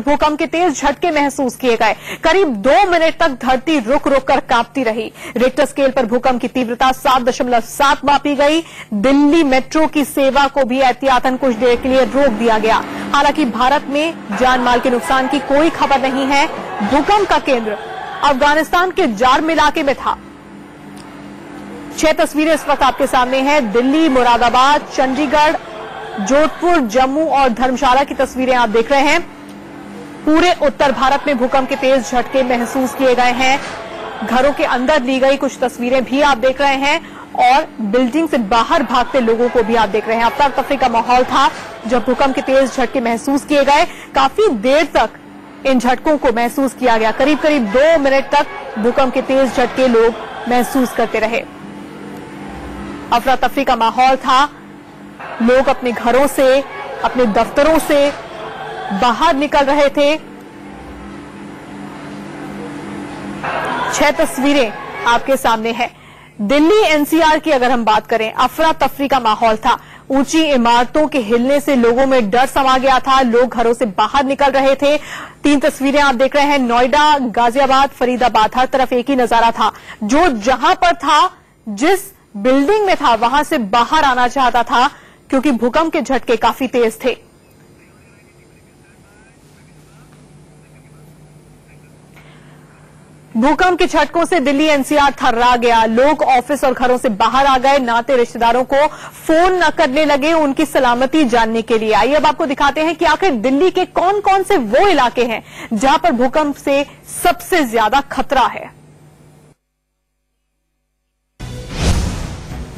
भूकंप के तेज झटके महसूस किए गए। करीब 2 मिनट तक धरती रुक रुक कर कांपती रही। रिक्टर स्केल पर भूकंप की तीव्रता 7.7 मापी गई। दिल्ली मेट्रो की सेवा को भी एहतियातन कुछ देर के लिए रोक दिया गया। हालांकि भारत में जान माल के नुकसान की कोई खबर नहीं है। भूकंप का केंद्र अफगानिस्तान के जार्म इलाके में था। 6 तस्वीरें इस वक्त आपके सामने हैं। दिल्ली, मुरादाबाद, चंडीगढ़, जोधपुर, जम्मू और धर्मशाला की तस्वीरें आप देख रहे हैं। पूरे उत्तर भारत में भूकंप के तेज झटके महसूस किए गए हैं। घरों के अंदर ली गई कुछ तस्वीरें भी आप देख रहे हैं और बिल्डिंग से बाहर भागते लोगों को भी आप देख रहे हैं। अफरा तफरी का माहौल था जब भूकंप के तेज झटके महसूस किए गए। काफी देर तक इन झटकों को महसूस किया गया। करीब करीब 2 मिनट तक भूकंप के तेज झटके लोग महसूस करते रहे। अफरा तफरी का माहौल था। लोग अपने घरों से, अपने दफ्तरों से बाहर निकल रहे थे। 6 तस्वीरें आपके सामने हैं। दिल्ली एनसीआर की अगर हम बात करें, अफरा तफरी का माहौल था। ऊंची इमारतों के हिलने से लोगों में डर समा गया था। लोग घरों से बाहर निकल रहे थे। 3 तस्वीरें आप देख रहे हैं। नोएडा, गाजियाबाद, फरीदाबाद, हर तरफ एक ही नजारा था। जो जहां पर था, जिस बिल्डिंग में था, वहां से बाहर आना चाहता था क्योंकि भूकंप के झटके काफी तेज थे। भूकंप के झटकों से दिल्ली एनसीआर थर्रा गया। लोग ऑफिस और घरों से बाहर आ गए। नाते रिश्तेदारों को फोन न करने लगे उनकी सलामती जानने के लिए। आइए अब आपको दिखाते हैं कि आखिर दिल्ली के कौन कौन से वो इलाके हैं जहां पर भूकंप से सबसे ज्यादा खतरा है।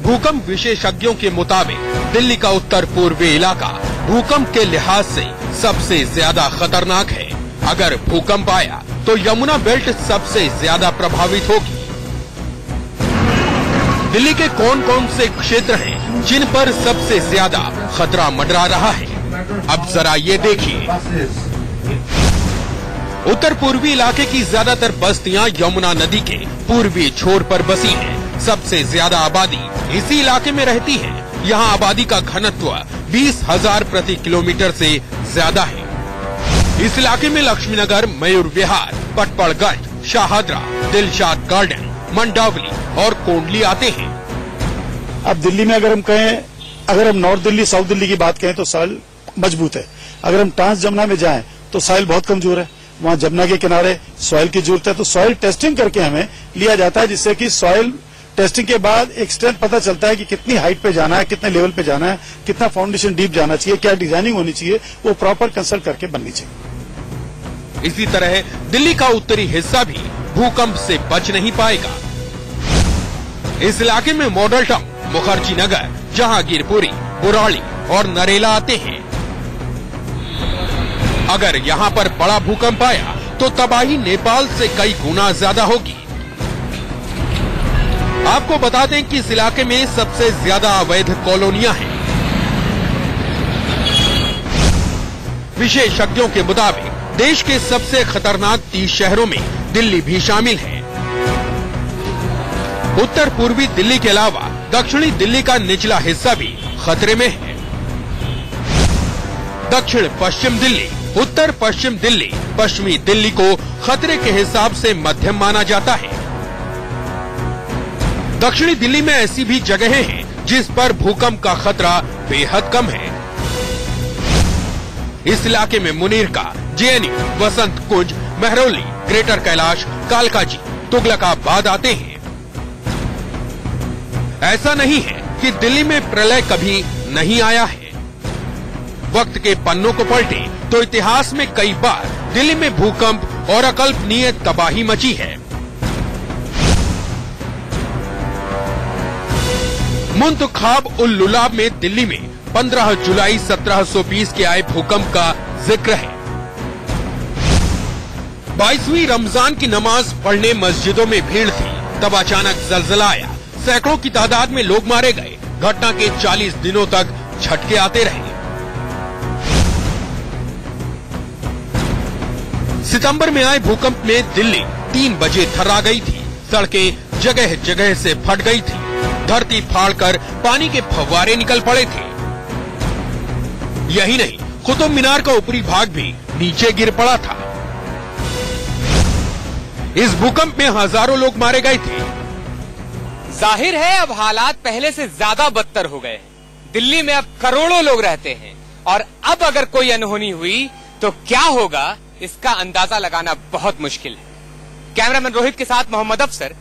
भूकंप विशेषज्ञों के मुताबिक दिल्ली का उत्तर पूर्वी इलाका भूकंप के लिहाज से सबसे ज्यादा खतरनाक है। अगर भूकंप आया तो यमुना बेल्ट सबसे ज्यादा प्रभावित होगी। दिल्ली के कौन कौन से क्षेत्र हैं जिन पर सबसे ज्यादा खतरा मंडरा रहा है, अब जरा ये देखिए। उत्तर पूर्वी इलाके की ज्यादातर बस्तियां यमुना नदी के पूर्वी छोर पर बसी हैं। सबसे ज्यादा आबादी इसी इलाके में रहती है। यहाँ आबादी का घनत्व 20,000 प्रति किलोमीटर से ज्यादा है। इस इलाके में लक्ष्मीनगर, मयूर विहार, पटपड़गंज, शाहदरा, दिलशाद गार्डन, मंडावली और कोंडली आते हैं। अब दिल्ली में अगर हम नॉर्थ दिल्ली, साउथ दिल्ली की बात कहें तो सॉइल मजबूत है। अगर हम ट्रांस जमुना में जाएं तो सॉइल बहुत कमजोर है। वहां जमुना के किनारे सॉइल की जरूरत है। तो सॉइल टेस्टिंग करके हमें लिया जाता है, जिससे कि सॉइल टेस्टिंग के बाद एक स्ट्रेंथ पता चलता है कि कितनी हाइट पे जाना है, कितने लेवल पे जाना है, कितना फाउंडेशन डीप जाना चाहिए, क्या डिजाइनिंग होनी चाहिए, वो प्रॉपर कंसल्ट करके बननी चाहिए। इसी तरह दिल्ली का उत्तरी हिस्सा भी भूकंप से बच नहीं पाएगा। इस इलाके में मॉडल टाउन, मुखर्जी नगर, जहांगीरपुरी, बुराड़ी और नरेला आते हैं। अगर यहाँ पर बड़ा भूकंप आया तो तबाही नेपाल से कई गुना ज्यादा होगी। आपको बता दें कि इस इलाके में सबसे ज्यादा अवैध कॉलोनियां हैं। विशेषज्ञों के मुताबिक देश के सबसे खतरनाक 30 शहरों में दिल्ली भी शामिल है। उत्तर पूर्वी दिल्ली के अलावा दक्षिणी दिल्ली का निचला हिस्सा भी खतरे में है। दक्षिण पश्चिम दिल्ली, उत्तर पश्चिम दिल्ली, पश्चिमी दिल्ली को खतरे के हिसाब से मध्यम माना जाता है। दक्षिणी दिल्ली में ऐसी भी जगहें हैं जिस पर भूकंप का खतरा बेहद कम है। इस इलाके में मुनीरका, जेएनयू, वसंत कुंज, महरौली, ग्रेटर कैलाश, कालकाजी, तुगलकाबाद आते हैं। ऐसा नहीं है कि दिल्ली में प्रलय कभी नहीं आया है। वक्त के पन्नों को पलटे तो इतिहास में कई बार दिल्ली में भूकंप और अकल्पनीय तबाही मची है। मुंतखाब उल लुलाब में दिल्ली में 15 जुलाई 1720 के आए भूकंप का जिक्र है। 22वीं रमजान की नमाज पढ़ने मस्जिदों में भीड़ थी, तब अचानक जलजला आया। सैकड़ों की तादाद में लोग मारे गए। घटना के 40 दिनों तक झटके आते रहे। सितंबर में आए भूकंप में दिल्ली 3 बजे थर्रा गई थी। सड़कें जगह जगह से फट गई थी। धरती फाड़कर पानी के फव्वारे निकल पड़े थे। यही नहीं, कुतुब मीनार का ऊपरी भाग भी नीचे गिर पड़ा था। इस भूकंप में हजारों लोग मारे गए थे। जाहिर है अब हालात पहले से ज्यादा बदतर हो गए। दिल्ली में अब करोड़ों लोग रहते हैं और अब अगर कोई अनहोनी हुई तो क्या होगा इसका अंदाजा लगाना बहुत मुश्किल है। कैमरामैन रोहित के साथ मोहम्मद अफसर,